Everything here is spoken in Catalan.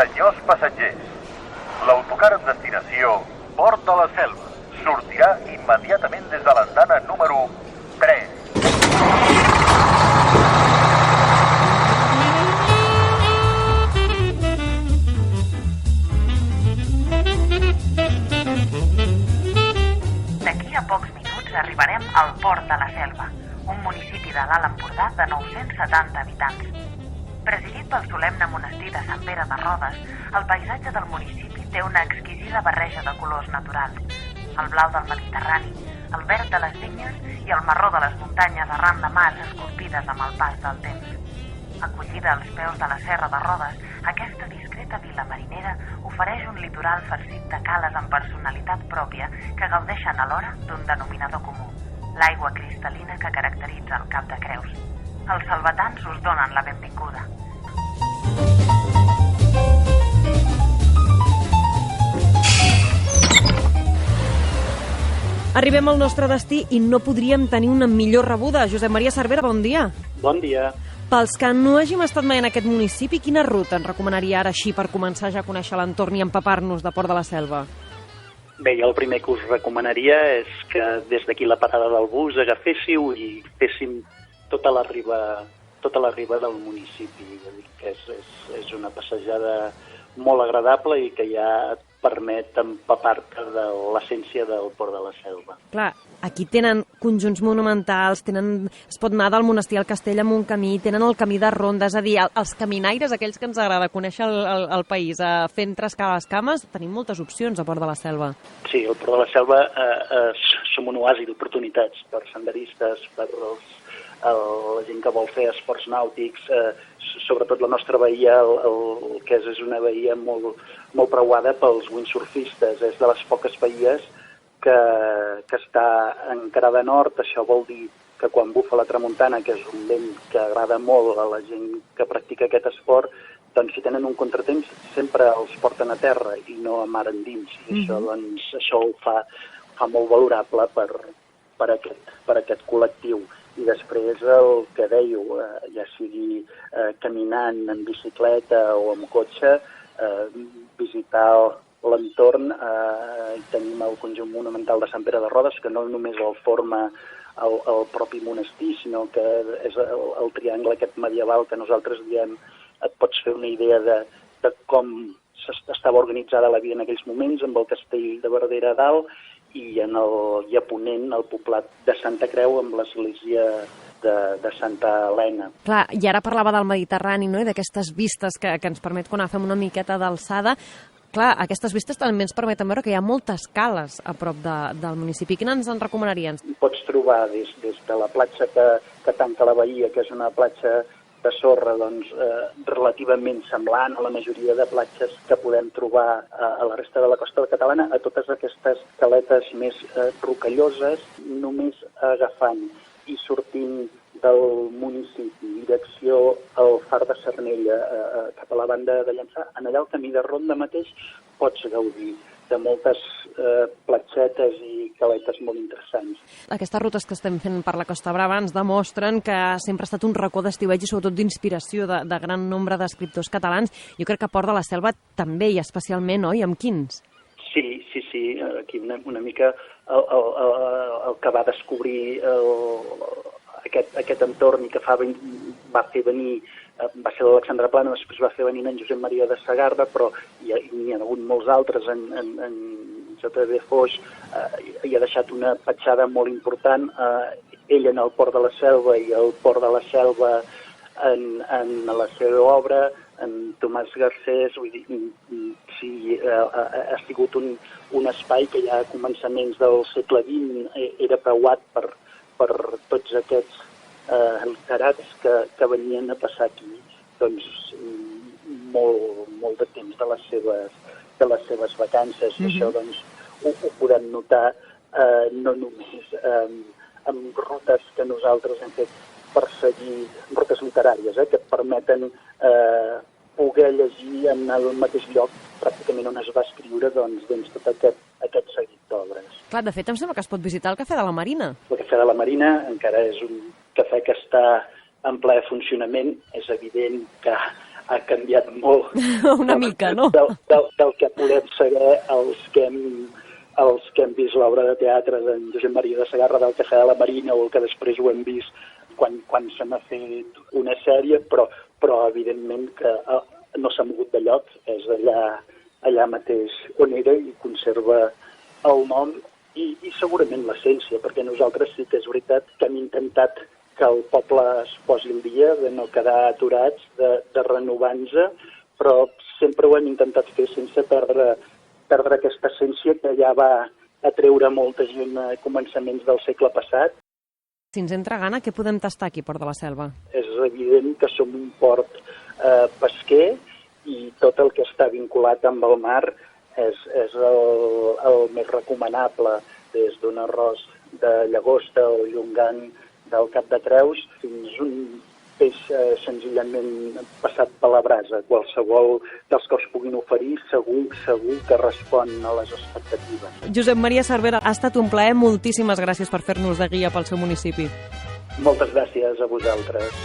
Senyors passatgers, l'autocar en destinació Port de la Selva sortirà immediatament des de l'andana número 3. D'aquí a pocs minuts arribarem al Port de la Selva, un municipi de l'Alt Empordà de 970 habitants. Presidit pel solemne monestir de Sant Pere de Rodes, el paisatge del municipi té una exquisida barreja de colors naturals. El blau del Mediterrani, el verd de les vinyes i el marró de les muntanyes arran de mars esculpides amb el pas del temps. Acollida als peus de la Serra de Rodes, aquesta discreta vila marinera ofereix un litoral farcit de cales amb personalitat pròpia que gaudeixen alhora d'un denominador comú, l'aigua cristal·lina que caracteritza el Cap de Creus. Els salvatans us donen la benvinguda. Arribem al nostre destí i no podríem tenir una millor rebuda. Josep Maria Cervera, bon dia. Bon dia. Pels que no hàgim estat mai en aquest municipi, quina ruta ens recomanaria ara així per començar ja a conèixer l'entorn i empapar-nos de Port de la Selva? Bé, jo el primer que us recomanaria és que des d'aquí la parada del bus agaféssiu i féssim tota la riba del municipi. Que és una passejada molt agradable i que ja et permet empapar-te de l'essència del Port de la Selva. Clar, aquí tenen conjunts monumentals, es pot anar del monestir al castell amb un camí, tenen el camí de ronda, és a dir, els caminaires, aquells que ens agrada conèixer el país, fent trescar les cames, tenim moltes opcions a Port de la Selva. Sí, el Port de la Selva som un oasi d'oportunitats per senderistes, per la gent que vol fer esports nàutics, sobretot la nostra bahia, el que és una bahia molt preuada pels windsurfistes. És de les poques bahies que està encarada a nord. Això vol dir que quan bufa la tramuntana, que és un vent que agrada molt a la gent que practica aquest esport, doncs si tenen un contratemps sempre els porten a terra i no a mar endins. I això ho fa molt valorable per aquest col·lectiu. I després el que dèieu, ja sigui caminant en bicicleta o amb cotxe, visitar l'entorn. Tenim el conjunt monumental de Sant Pere de Rodes, que no només el forma el propi monestir, sinó que és el triangle aquest medieval que nosaltres diem, et pots fer una idea de com estava organitzada la vida en aquells moments, amb el castell de Verdera a dalt, i a ponent el poblat de Santa Creu amb l'església de Santa Helena. Clar, i ara parlava del Mediterrani, no?, i d'aquestes vistes que ens permet quan agafem una miqueta d'alçada. Clar, aquestes vistes també ens permeten veure que hi ha moltes cales a prop del municipi. Quina ens en recomanaries? Pots trobar des de la platja que tanca la bahia, que és una platja de sorra relativament semblant a la majoria de platges que podem trobar a la resta de la costa catalana, a totes aquestes caletes més rocalloses, només agafant i sortint del municipi, direcció al far de Cernella, cap a la banda de Llançà, en allà al camí de Ronda mateix pots gaudir de moltes platgetes i caletes molt interessants. Aquestes rutes que estem fent per la Costa Brava ens demostren que sempre ha estat un racó d'estiueig i sobretot d'inspiració de gran nombre d'escriptors catalans. Jo crec que a Port de la Selva també, i especialment, oi? Amb quins? Sí. Aquí una mica el que va descobrir aquest entorn i que va fer venir, va ser l'Alexandre Plano, després va fer venir en Josep Maria de Sagarra, però hi ha hagut molts altres, en J.B. Foix, hi ha deixat una petjada molt important, ell en el Port de la Selva i el Port de la Selva en la seva obra, en Tomàs Garcés, vull dir, sí, ha sigut un espai que ja a començaments del segle XX era preuat per tots aquests literats que venien a passar aquí doncs molt de temps de les seves vacances. I això doncs ho podem notar no només amb rutes que nosaltres hem fet per seguir, rutes literàries, que et permeten poder llegir en el mateix lloc pràcticament on es va escriure doncs tot aquest seguit d'obres. Clar, de fet, em sembla que es pot visitar el Cafè de la Marina. El Cafè de la Marina encara és un cafè que està en ple funcionament. És evident que ha canviat canviat molt. Una mica, no? Del que podem saber els que hem vist l'obra de teatre d'en Josep Maria de Segarra del Cafè de la Marina, o el que després ho hem vist quan se n'ha fet una sèrie, però evidentment que no s'ha mogut de lloc, és allà mateix on era i conserva el nom i segurament l'essència, perquè nosaltres sí que és veritat que hem intentat que el poble es posi al dia, de no quedar aturats, de renovar-nos, però sempre ho hem intentat fer sense perdre aquesta essència que ja va atreure molta gent a començaments del segle passat. Si ens entra gana, què podem tastar aquí a Port de la Selva? És evident que som un port pesquer i tot el que està vinculat amb el mar és el més recomanable, des d'un arròs de llagosta o llongant del Cap de Creus fins un peix senzillament passat per la brasa. Qualsevol dels que us puguin oferir segur que respon a les expectatives. Josep Maria Cervera, ha estat un plaer. Moltíssimes gràcies per fer-nos de guia pel seu municipi. Moltes gràcies a vosaltres.